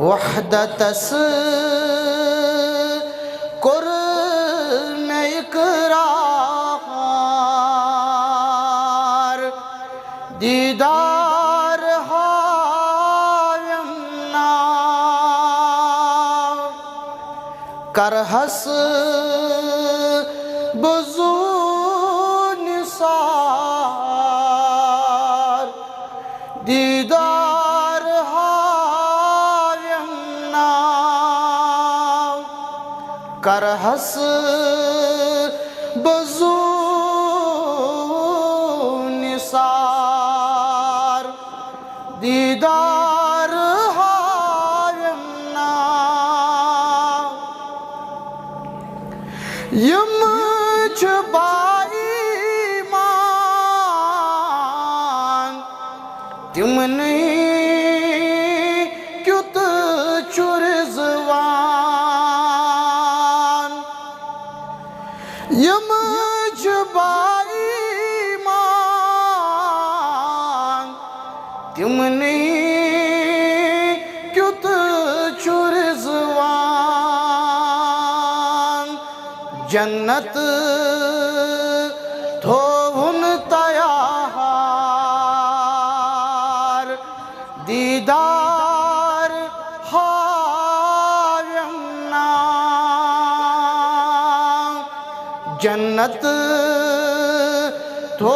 वहदतस कुर्न इकरार दीदार हायमना करहस बुजू निसार दीदार हायमना करहस बुजू निसार दीदार हायमना यम मान तिमने क्युत चुरजवान यम मान तिमने क्युत चुरजवान जन्नत थोन तयार दीदार हायमना जन्नत थो